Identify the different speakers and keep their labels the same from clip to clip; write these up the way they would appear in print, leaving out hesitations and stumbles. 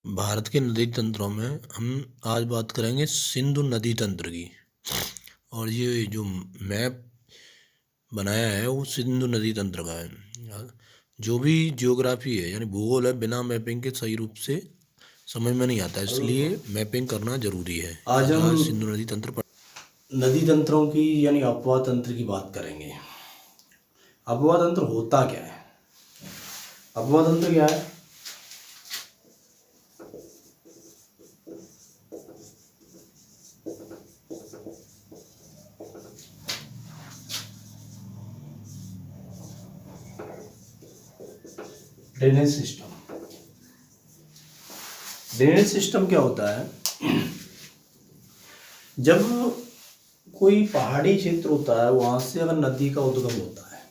Speaker 1: भारत के नदी तंत्रों में हम आज बात करेंगे सिंधु नदी तंत्र की। और ये जो मैप बनाया है वो सिंधु नदी तंत्र का है। जो भी जियोग्राफी है यानी भूगोल है, बिना मैपिंग के सही रूप से समझ में नहीं आता, इसलिए मैपिंग करना जरूरी है।
Speaker 2: आज
Speaker 1: आज
Speaker 2: हम
Speaker 1: सिंधु नदी तंत्र
Speaker 2: नदी तंत्रों की यानी अपवाह तंत्र की बात करेंगे। अपवाह तंत्र होता क्या है? अपवाह तंत्र क्या है? Drainage system. ड्रेनेज सिस्टम क्या होता है? जब कोई पहाड़ी क्षेत्र होता है वहां से अगर नदी का उद्गम होता है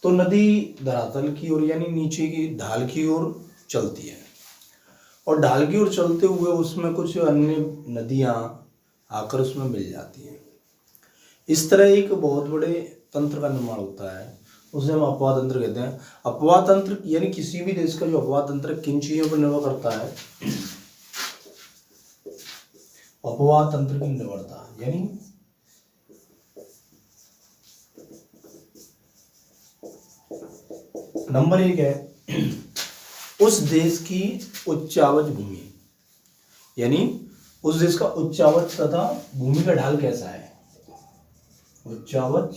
Speaker 2: तो नदी धरातल की ओर यानी नीचे की ढाल की ओर चलती है और ढाल की ओर चलते हुए उसमें कुछ अन्य नदियां आकर उसमें मिल जाती हैं। इस तरह एक बहुत बड़े तंत्र का निर्माण होता है, उसे हम अपवाह तंत्र कहते हैं। अपवाह तंत्र यानी किसी भी देश का जो अपवाह तंत्र किन चीजों पर निर्भर करता है? अपवाह तंत्र की निर्भरता यानी नंबर एक है उस देश की उच्चावच भूमि, यानी उस देश का उच्चावच तथा भूमि का ढाल कैसा है। उच्चावच।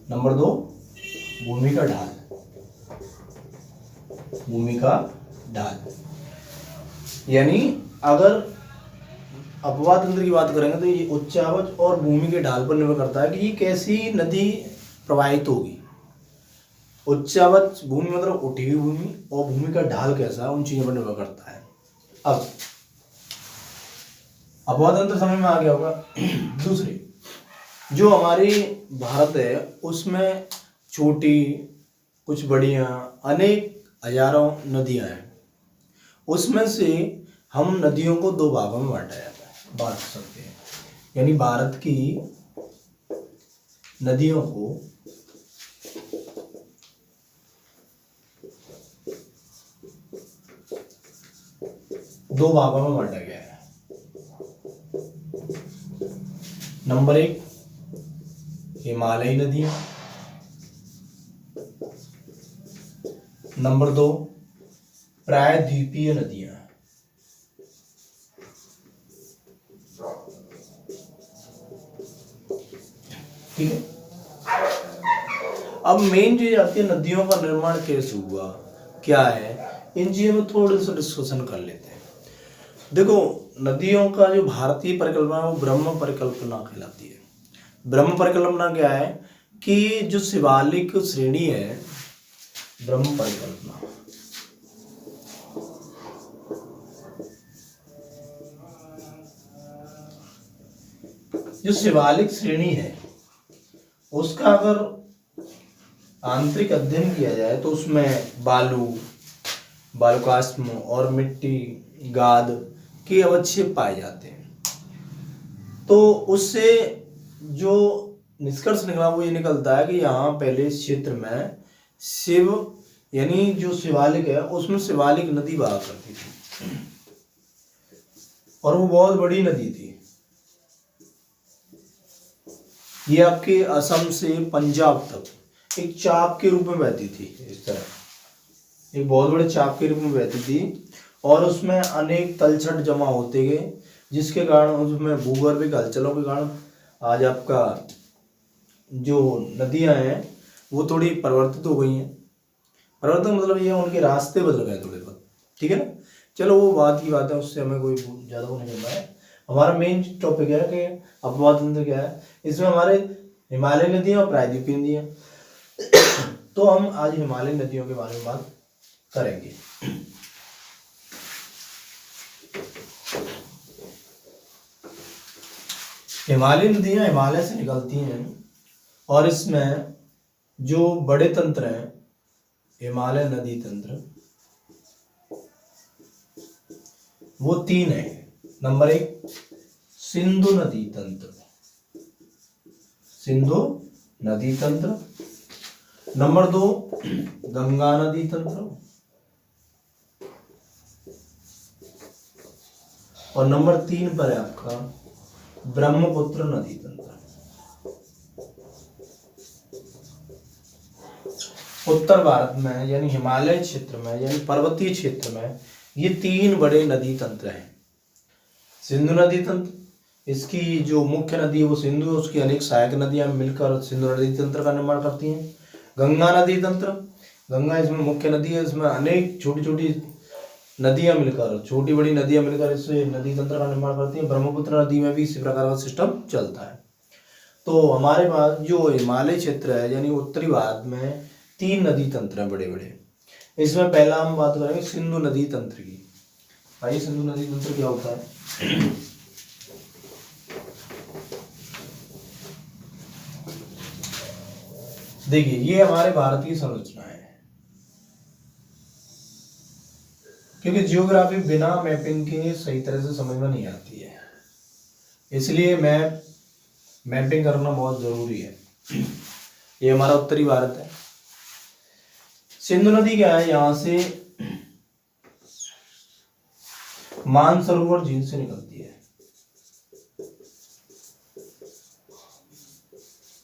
Speaker 2: नंबर दो, भूमि का ढाल। भूमि का ढाल यानी अगर अपवाह तंत्र की बात करेंगे तो ये उच्चावच और भूमि के ढाल पर निर्भर करता है कि ये कैसी नदी प्रवाहित होगी। उच्चावच भूमि मतलब उठी हुई भूमि और भूमि का ढाल कैसा है, उन चीजों पर निर्भर करता है। अब अपवाह तंत्र समझ में आ गया होगा। दूसरी, जो हमारी भारत है उसमें छोटी, कुछ बड़ियां, अनेक हजारों नदियां हैं। उसमें से हम नदियों को दो भागों में बांट सकते हैं, यानी भारत की नदियों को दो भागों में बांटा गया है। नंबर एक, हिमालयी नदियां। नंबर दो, प्रायद्वीपीय नदियां। ठीक है। अब मेन चीज आती है नदियों का निर्माण कैसे हुआ, क्या है, इन चीजों में थोड़ा सा डिस्कशन कर लेते हैं। देखो, नदियों का जो भारतीय परिकल्पना है वो ब्रह्म परिकल्पना कहलाती है। ब्रह्म परिकल्पना क्या है कि जो शिवालिक श्रेणी है, ब्रह्म परिकल्पना, जो शिवालिक श्रेणी है उसका अगर आंतरिक अध्ययन किया जाए तो उसमें बालू, बालुकाष्म और मिट्टी, गाद के अवक्षेप पाए जाते हैं। तो उससे जो निष्कर्ष निकला वो ये निकलता है कि यहाँ पहले इस क्षेत्र में शिव यानी जो शिवालिक है उसमें शिवालिक नदी बहा करती थी और वो बहुत बड़ी नदी थी। ये आपके असम से पंजाब तक एक चाप के रूप में बहती थी। इस तरह एक बहुत बड़े चाप के रूप में बहती थी और उसमें अनेक तलछट जमा होते गए, जिसके कारण उसमें भूगर्भिक हलचलों के कारण आज आपका जो नदियां हैं वो थोड़ी परिवर्तित हो गई हैं। परिवर्तन मतलब ये उनके रास्ते बदल गए थोड़े बहुत। ठीक है ना, चलो वो बात की बात है, उससे हमें कोई ज़्यादा वो नहीं करना है। हमारा मेन टॉपिक है कि अपवाह तंत्र क्या है। इसमें हमारे हिमालय नदियाँ और प्रायद्वीपीय नदियाँ। तो हम आज हिमालय नदियों के बारे में बात करेंगे। हिमालय नदियाँ हिमालय से निकलती हैं और इसमें जो बड़े तंत्र हैं, हिमालय नदी तंत्र, वो तीन है। नंबर एक, सिंधु नदी तंत्र, सिंधु नदी तंत्र। नंबर दो, गंगा नदी तंत्र। और नंबर 3 पर है आपका ब्रह्मपुत्र नदी तंत्र। उत्तर भारत में यानी हिमालय क्षेत्र में यानी पर्वतीय क्षेत्र में ये 3 बड़े नदी तंत्र हैं। सिंधु नदी तंत्र, इसकी जो मुख्य नदी है वो सिंधु है, उसकी अनेक सहायक नदियां मिलकर सिंधु नदी तंत्र का निर्माण करती हैं। गंगा नदी तंत्र, गंगा इसमें मुख्य नदी है, इसमें अनेक छोटी छोटी नदियां मिलकर, छोटी बड़ी नदियां मिलकर इस नदी तंत्र का निर्माण करती हैं। ब्रह्मपुत्र नदी में भी इसी प्रकार का सिस्टम चलता है। तो हमारे पास जो हिमालय क्षेत्र है यानी उत्तरी भारत में 3 नदी तंत्र हैं बड़े बड़े। इसमें पहला हम बात करेंगे सिंधु नदी तंत्र की। भाई सिंधु नदी तंत्र क्या होता है? देखिए ये हमारे भारत की संरचना है, क्योंकि जियोग्राफी बिना मैपिंग के सही तरह से समझ में नहीं आती है, इसलिए मैपिंग करना बहुत जरूरी है। ये हमारा उत्तरी भारत है। सिंधु नदी क्या है, यहां से मानसरोवर झील से निकलती है,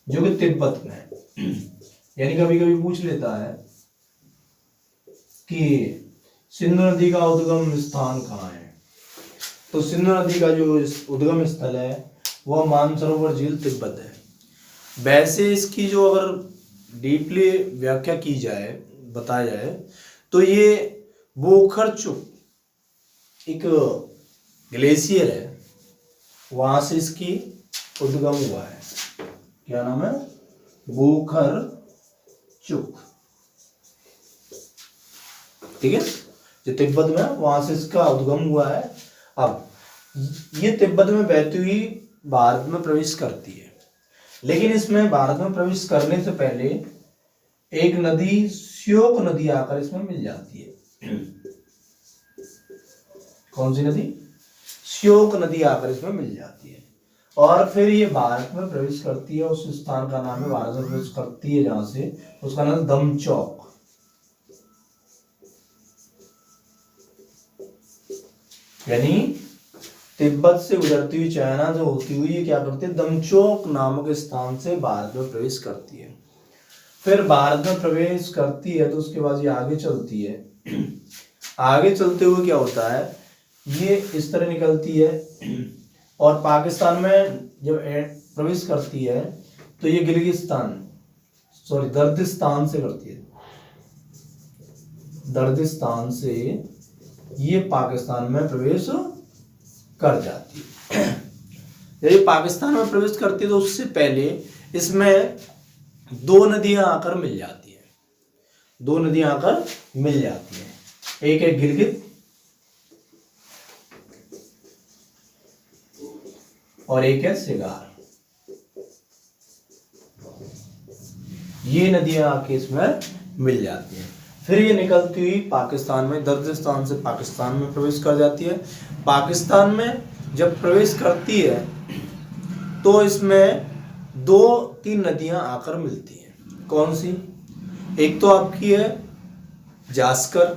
Speaker 2: जो कि तिब्बत में है। यानी कभी कभी पूछ लेता है कि सिंधु नदी का उद्गम स्थान कहाँ है, तो सिंधु नदी का जो उद्गम स्थल है वह मानसरोवर झील तिब्बत है। वैसे इसकी जो अगर डीपली व्याख्या की जाए, बताया जाए, तो ये बोखरचुक एक ग्लेशियर है, वहां से इसकी उद्गम हुआ है। क्या नाम है? बोखरचुक। ठीक है, जो तिब्बत में, वहां से इसका उद्गम हुआ है। अब ये तिब्बत में बहती हुई भारत में प्रवेश करती है, लेकिन इसमें भारत में प्रवेश करने से पहले एक नदी श्योक नदी आकर इसमें मिल जाती है। कौन सी नदी? श्योक नदी आकर इसमें मिल जाती है, और फिर ये भारत में प्रवेश करती है। उस स्थान का नाम है, भारत में प्रवेश करती है जहां से, उसका नाम दमचौक। यानी तिब्बत से गुजरती हुई चाइना जो होती हुई ये क्या करती है, दमचौक नामक स्थान से भारत में प्रवेश करती है। फिर भारत में प्रवेश करती है तो उसके बाद ये आगे चलती है। आगे चलते हुए क्या होता है, ये इस तरह निकलती है और पाकिस्तान में जब प्रवेश करती है तो ये दर्दिस्तान से करती है। दर्दिस्तान से ये पाकिस्तान में प्रवेश कर जाती है। जब ये पाकिस्तान में प्रवेश करती है तो उससे पहले इसमें 2 नदियां आकर मिल जाती है। 2 नदियां आकर मिल जाती हैं, एक है गिलगित और एक है सिगार। ये नदियां आके इसमें मिल जाती हैं। फिर ये निकलती हुई पाकिस्तान में, दर्दिस्तान से पाकिस्तान में प्रवेश कर जाती है। पाकिस्तान में जब प्रवेश करती है तो इसमें 2-3 नदियां आकर मिलती हैं। कौन सी? एक तो आपकी है जास्कर,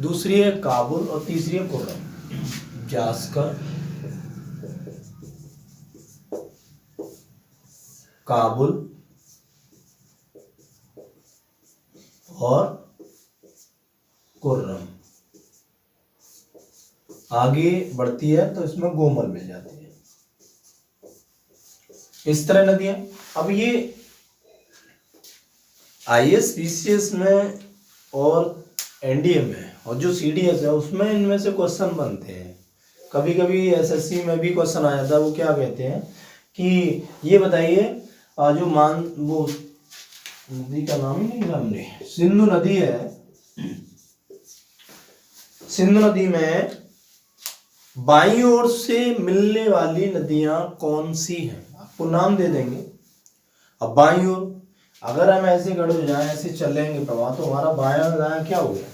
Speaker 2: दूसरी है काबुल और तीसरी है कुर्रम। जास्कर, काबुल और कुर्रम। आगे बढ़ती है तो इसमें गोमल मिल जाती है। इस तरह नदियां। अब ये IAS, PCS में और NDA में और जो CDS है उसमें इनमें से क्वेश्चन बनते हैं। कभी कभी SSC में भी क्वेश्चन आ जाता है। वो क्या कहते हैं कि ये बताइए जो वो नदी का नाम ही नहीं लिखा हमने, सिंधु नदी है, सिंधु नदी में बाईं ओर से मिलने वाली नदियां कौन सी हैं, आपको नाम दे देंगे। अब बाईं ओर, अगर हम ऐसे खड़े हो जाए, ऐसे चलेंगे प्रवाह, तो हमारा बायां दायां क्या हो गया,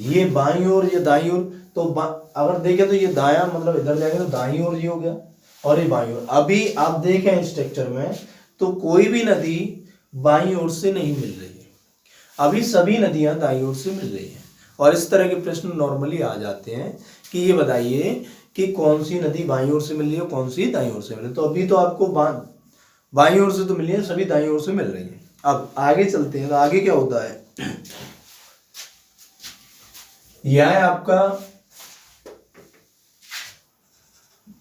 Speaker 2: ये बाईं ओर ये दाईं ओर। तो अगर देखें तो ये दायां मतलब इधर जाएंगे तो दाईं ओर ये हो गया और ये बाईं ओर। अभी आप देखें स्ट्रक्चर में तो कोई भी नदी बाईं ओर से नहीं मिल रही है, अभी सभी नदियां दाईं ओर से मिल रही हैं। और इस तरह के प्रश्न नॉर्मली आ जाते हैं कि ये बताइए कि कौन सी नदी बाईं ओर से मिल रही है, कौन सी दाईं ओर से मिल रही है। तो अभी तो आपको बाईं ओर से तो मिली है, सभी दाईं ओर से मिल रही है। अब आगे चलते हैं, तो आगे क्या होता है, यह है आपका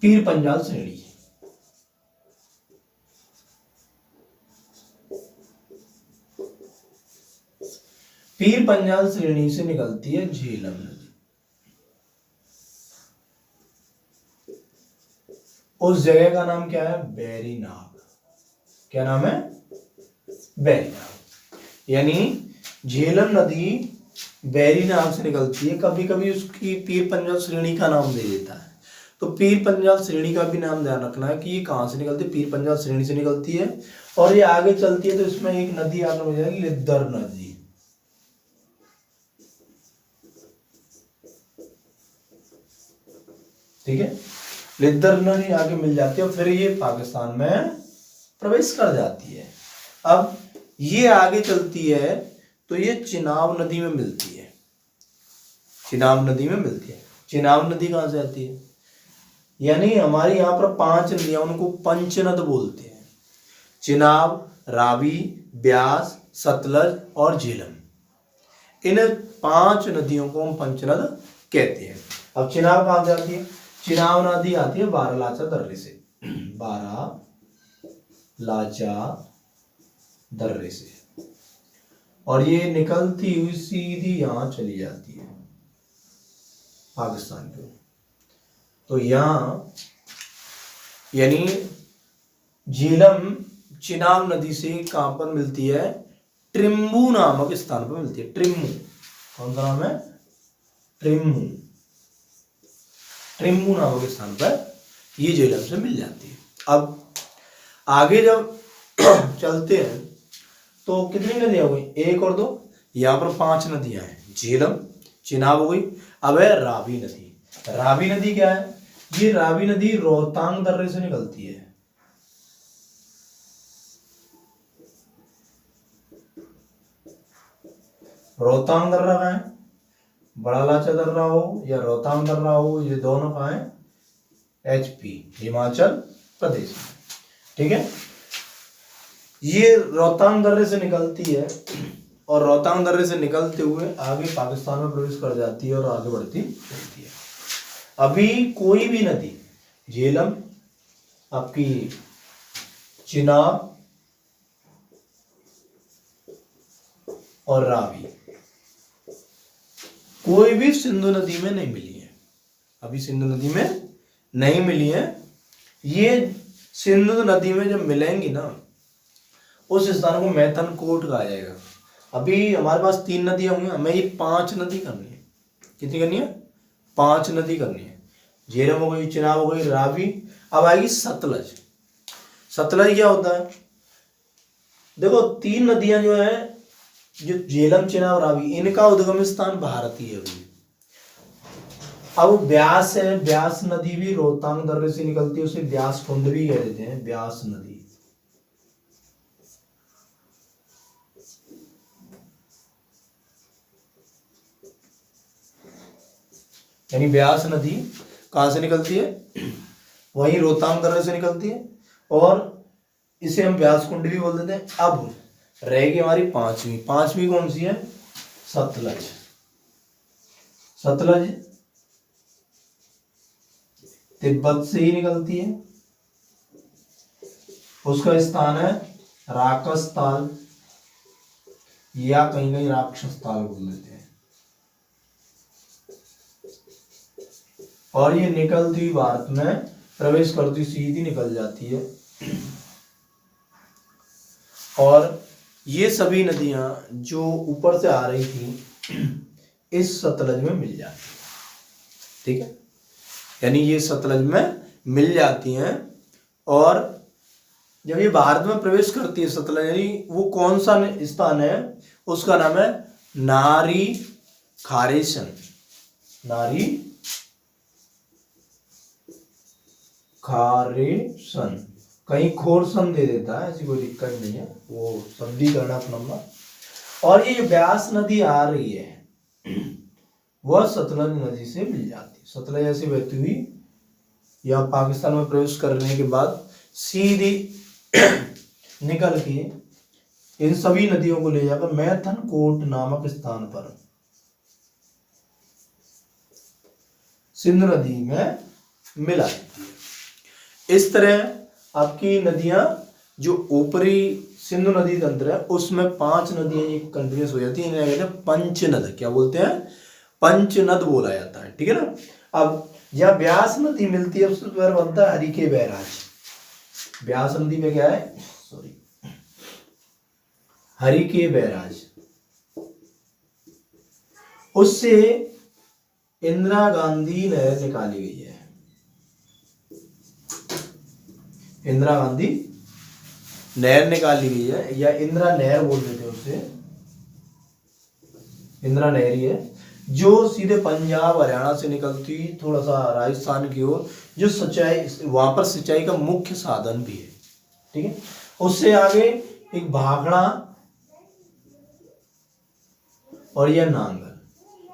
Speaker 2: पीर पंजाल श्रेणी। पीर पंजाल श्रेणी से निकलती है झेलम नदी। उस जगह का नाम क्या है, बैरीनाग। क्या नाम है, बैरीनाग। यानी झेलम नदी बैरीनाग से निकलती है। कभी कभी उसकी पीर पंजाल श्रेणी का नाम दे देता है, तो पीर पंजाल श्रेणी का भी नाम ध्यान रखना है कि ये कहाँ से निकलती है, पीर पंजाल श्रेणी से निकलती है। और ये आगे चलती है तो इसमें एक नदी आगे हो जाएगी, लिद्दर नदी। ठीक है, लिद्दर नदी आगे मिल जाती है और फिर ये पाकिस्तान में प्रवेश कर जाती है। अब ये आगे चलती है तो ये चिनाब नदी में मिलती है, चिनाब नदी में मिलती है। चिनाब नदी कहाँ से आती है, यानी हमारे यहाँ पर 5 नदियां, उनको पंचनद बोलते हैं। चिनाब, रावी, ब्यास, सतलज और झेलम, इन 5 नदियों को हम पंचनद कहते हैं। अब चिनाब कहाँ से आती है, चिनाब नदी आती है बारालाचा दर्रे से, बारालाचा दर्रे से, और ये निकलती हुई सीधी यहां चली जाती है पाकिस्तान को। तो यहां यानी झेलम चिनाब नदी से कहां पर मिलती है, ट्रिम्बू नामक स्थान पर मिलती है। ट्रिम्बू, कौन सा नाम है, ट्रिम्बू, ट्रिम्बू नामक स्थान पर ये झेलम से मिल जाती है। अब आगे जब चलते हैं तो कितनी नदियां हो गई, 1 और 2, यहाँ पर 5 नदियां हैं। झेलम, चिनाब हो गई। अब है रावी नदी। रावी नदी क्या है, ये रावी नदी रोहतांग दर्रे से निकलती है। रोहतांग दर्रा कहाँ है, बड़ा लाचा दर्रा हो या रोहतांग दर्रा हो, ये दोनों कहाँ है, HP, हिमाचल प्रदेश में। ठीक है, ये रोहतांग दर्रे से निकलती है और रोहतांग दर्रे से निकलते हुए आगे पाकिस्तान में प्रवेश कर जाती है और आगे बढ़ती रहती है। अभी कोई भी नदी, झेलम, आपकी चिनाब और रावी, कोई भी सिंधु नदी में नहीं मिली है। अभी सिंधु नदी में नहीं मिली है। ये सिंधु नदी में जब मिलेंगी ना, उस स्थान को मैथनकोट कहा जाएगा। अभी हमारे पास 3 नदियां होंगी, हमें ये 5 नदी करनी है। कितनी करनी है, 5 नदी करनी है। झेलम हो गई, चिनाब हो गई, रावी। अब आएगी सतलज। सतलज क्या होता है, देखो 3 नदियां जो है, जो झेलम, चिनाब, रावी, इनका उद्गम स्थान भारत ही है अभी। अब ब्यास है, ब्यास नदी भी रोहतांग दर्रे से निकलती है, उसे ब्यास कुंड भी कह देते हैं, ब्यास नदी। यानी ब्यास नदी कहां से निकलती है, वही रोहतांग दर्रे से निकलती है, और इसे हम ब्यास कुंड भी बोल देते हैं। अब रहेगी हमारी पांचवी कौन सी है, सतलज। सतलज तिब्बत से ही निकलती है, उसका स्थान है राकस ताल या कहीं कहीं राक्षस ताल बोल देते हैं। और ये निकलती हुई भारत में प्रवेश करती सीधी निकल जाती है, और ये सभी नदियां जो ऊपर से आ रही थी इस सतलज में मिल जाती है। ठीक है, यानी ये सतलज में मिल जाती हैं। और जब ये भारत में प्रवेश करती है सतलज, यानी वो कौन सा स्थान है, उसका नाम है नारी खारेसन। नारी खारेसन, कहीं खोरसन दे देता है, ऐसी कोई दिक्कत नहीं है, वो शब्दीकरण अपना। और ये जो ब्यास नदी आ रही है, वह सतलज नदी से मिल जाती है। सतलज ऐसे बहती हुई या पाकिस्तान में प्रवेश करने के बाद सीधी निकल के इन सभी नदियों को ले जाकर मैथन कोट नामक स्थान पर सिंधु नदी में मिला देती है। इस तरह आपकी नदियां जो ऊपरी सिंधु नदी तंत्र है उसमें 5 नदियां एक कंटिन्यूस हो जाती है, इन्हें कहते हैं पंचनद। क्या बोलते हैं? पंचनद बोला जाता है, ठीक है ना। अब जहाँ ब्यास नदी मिलती है उसके पर बनता है हरिके बैराज। ब्यास नदी में क्या है? Sorry, Harike barrage. उससे इंदिरा गांधी नहर निकाली गई है। इंदिरा गांधी नहर निकाली गई है, या इंदिरा नहर बोल देते हैं उसे, इंदिरा नहर ही है, जो सीधे पंजाब हरियाणा से निकलती थोड़ा सा राजस्थान की ओर, जो सिंचाई वहां पर सिंचाई का मुख्य साधन भी है, ठीक है। उससे आगे एक भाखड़ा और यह नांगल,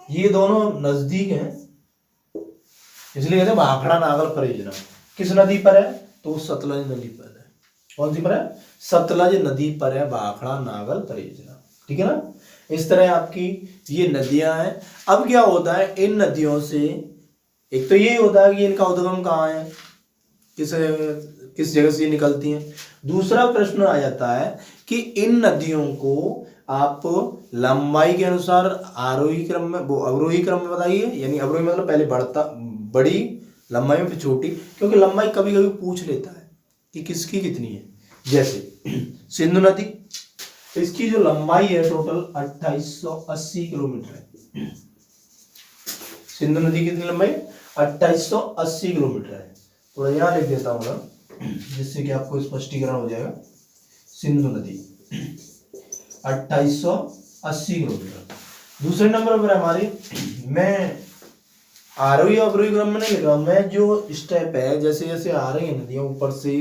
Speaker 2: ये दोनों नजदीक हैं, इसलिए कहते हैं भाखड़ा नांगल परियोजना। किस नदी पर है? तो सतलज नदी पर है। कौन सी पर है? सतलज नदी पर है भाखड़ा नांगल परियोजना, ठीक है ना। इस तरह आपकी ये नदियां हैं। अब क्या होता है इन नदियों से, एक तो ये होता है कि इनका उद्गम कहाँ है, किस जगह से निकलती हैं। दूसरा प्रश्न आ जाता है कि इन नदियों को आप लंबाई के अनुसार आरोही क्रम में, वो अवरोही क्रम में बताइए, यानी अवरोही मतलब पहले बड़ी लंबाई में फिर छोटी, क्योंकि लंबाई कभी कभी पूछ लेता है कि किसकी कितनी है। जैसे सिंधु नदी, इसकी जो लंबाई है टोटल 2880 किलोमीटर है। सिंधु नदी की कितनी लंबाई? 2880 किलोमीटर है। थोड़ा यहाँ लिख देता हूँ ना, जिससे कि आपको स्पष्टीकरण हो जाएगा। सिंधु नदी 2880 किलोमीटर। दूसरे नंबर पर हमारी, मैं आरोही अवरोही क्रम में नहीं लिख रहा हूँ, मैं जो स्टेप है जैसे जैसे आ रही है नदियाँ ऊपर से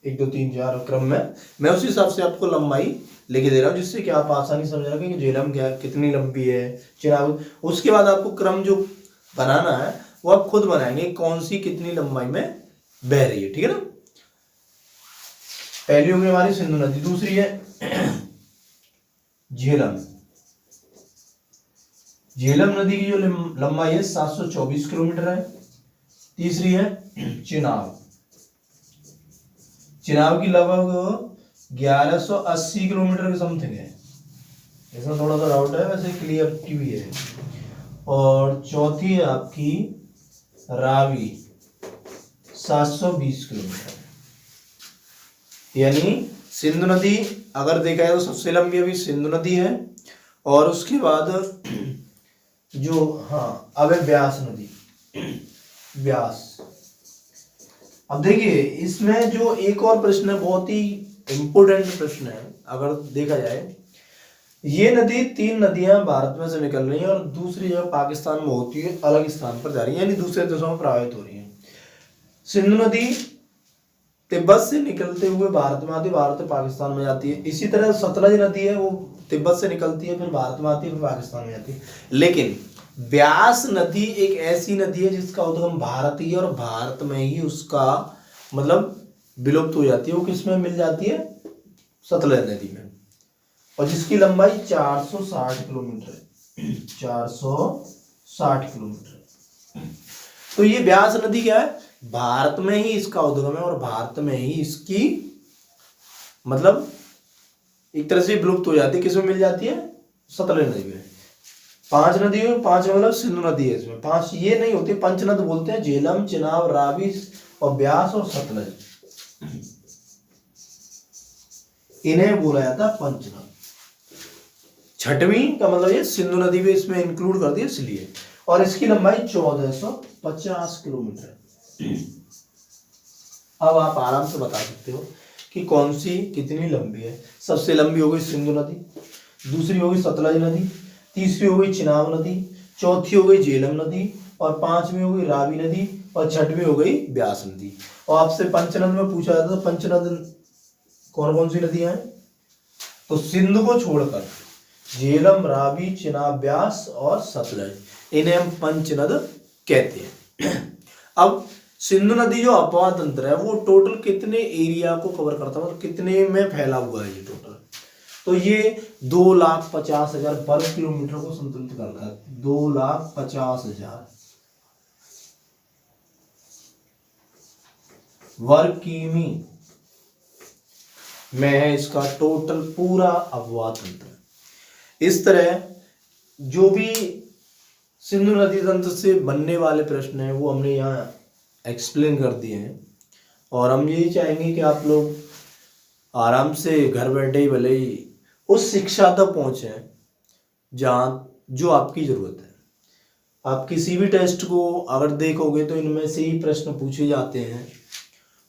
Speaker 2: 1 2 3 4 क्रम में, मैं उस हिसाब से आपको लंबाई लिख दे रहा हूँ, जिससे कि आप आसानी समझ रहे कि झेलम क्या कितनी लंबी है, चिनाब। उसके बाद आपको क्रम जो बनाना है वो आप खुद बनाएंगे, कौन सी कितनी लंबाई में बह रही है, ठीक है ना। पहली होगी हमारी सिंधु नदी, दूसरी है झेलम। झेलम नदी की जो लंबाई है 724 किलोमीटर है। तीसरी है चिनाब। चिनाब की लगभग 1180 किलोमीटर के समथिंग है, इसमें थोड़ा सा डाउट है, वैसे क्लियरिटी भी है। और चौथी है आपकी रावी 720 किलोमीटर। यानी सिंधु नदी अगर देखा जाए तो सबसे लंबी अभी सिंधु नदी है, और उसके बाद जो अब है ब्यास नदी, ब्यास। अब देखिए इसमें जो एक और प्रश्न है, बहुत ही इंपोर्टेंट प्रश्न है, अगर देखा जाए, ये नदी 3 नदियां भारत में से निकल रही हैं और दूसरी जगह पाकिस्तान में होती है, अलग स्थान पर जा रही है, यानी दूसरे देशों में प्रभावित हो रही है। सिंधु नदी तिब्बत से निकलते हुए भारत में आती है, भारत से पाकिस्तान में जाती है। इसी तरह सतलज नदी है, वो तिब्बत से निकलती है, फिर भारत में आती है, फिर पाकिस्तान में जाती है। लेकिन ब्यास नदी एक ऐसी नदी है जिसका उद्गम भारत ही है, और भारत में ही उसका मतलब विलुप्त हो जाती है। वो किस में मिल जाती है? सतलज नदी में, और जिसकी लंबाई 460 किलोमीटर है। 460 किलोमीटर। तो ये ब्यास नदी क्या है? भारत में ही इसका उद्गम है, और भारत में ही इसकी मतलब एक तरह से विलुप्त हो जाती है। किसमें मिल जाती है? सतलज नदी में। 5 नदी है, 5 मतलब सिंधु नदी है, इसमें 5 ये नहीं होती, पंचनद बोलते हैं। झेलम, चिनाब, रावी और ब्यास और सतलज, इन्हें बोला जाता है पंचनद। छठवीं का मतलब ये सिंधु नदी भी इसमें इंक्लूड कर दी इसलिए, और इसकी लंबाई 1450 किलोमीटर है। अब आप आराम से बता सकते हो कि कौन सी कितनी लंबी है। सबसे लंबी हो गई सिंधु नदी, दूसरी हो गई सतलज नदी, तीसरी हो गई चिनाब नदी, चौथी हो गई झेलम नदी, और 5वीं हो गई रावी नदी, और 6वीं हो गई ब्यास नदी। और आपसे पंचनद में पूछा जाता है, पंचनद कौन कौन सी नदियां हैं? तो सिंधु को छोड़कर झेलम, रावी, चिनाब, ब्यास और सतलज, इन्हें हम पंचनद कहते हैं। अब सिंधु नदी जो अपवाह तंत्र है वो टोटल कितने एरिया को कवर करता है, मतलब कितने में फैला हुआ है ये टोटल, तो ये 2,50,000 वर्ग किलोमीटर को संतुलित करता है। 2,50,000 वर्ग किमी में है इसका टोटल पूरा अपवाह तंत्र। इस तरह जो भी सिंधु नदी तंत्र से बनने वाले प्रश्न हैं वो हमने यहाँ एक्सप्लेन कर दिए हैं, और हम यही चाहेंगे कि आप लोग आराम से घर बैठे ही भले ही उस शिक्षा तक पहुँचे जहाँ जो आपकी ज़रूरत है। आप किसी भी टेस्ट को अगर देखोगे तो इनमें से ही प्रश्न पूछे जाते हैं,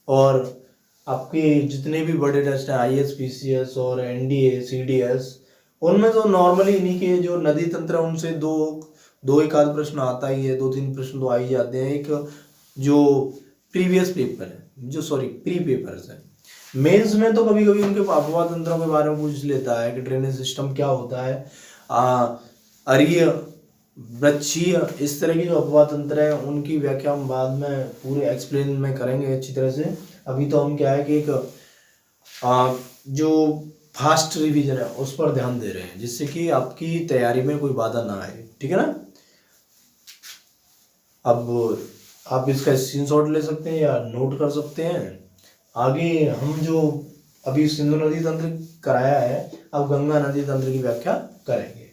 Speaker 2: और आपके जितने भी बड़े टेस्ट हैं IAS PCS और NDA CDS उनमें तो नॉर्मली इन्हीं के जो नदी तंत्र है उनसे दो एक आध प्रश्न आता ही है, 2-3 प्रश्न तो आ ही जाते हैं। एक जो प्रीवियस पेपर है जो प्री पेपर्स है, मेंस में तो कभी कभी उनके अपवाह तंत्रों के बारे में पूछ लेता है कि ड्रेनेज सिस्टम क्या होता है, अरीय वृक्षीय, इस तरह की जो अपवाह तंत्र है उनकी व्याख्या हम बाद में पूरे एक्सप्लेन में करेंगे अच्छी तरह से। अभी तो हम क्या है कि एक जो फास्ट रिवीजन है उस पर ध्यान दे रहे हैं जिससे कि आपकी तैयारी में कोई बाधा ना आए, ठीक है ना। अब आप इसका स्क्रीनशॉट ले सकते हैं या नोट कर सकते हैं। आगे हम जो अभी सिंधु नदी तंत्र कराया है, अब गंगा नदी तंत्र की व्याख्या करेंगे।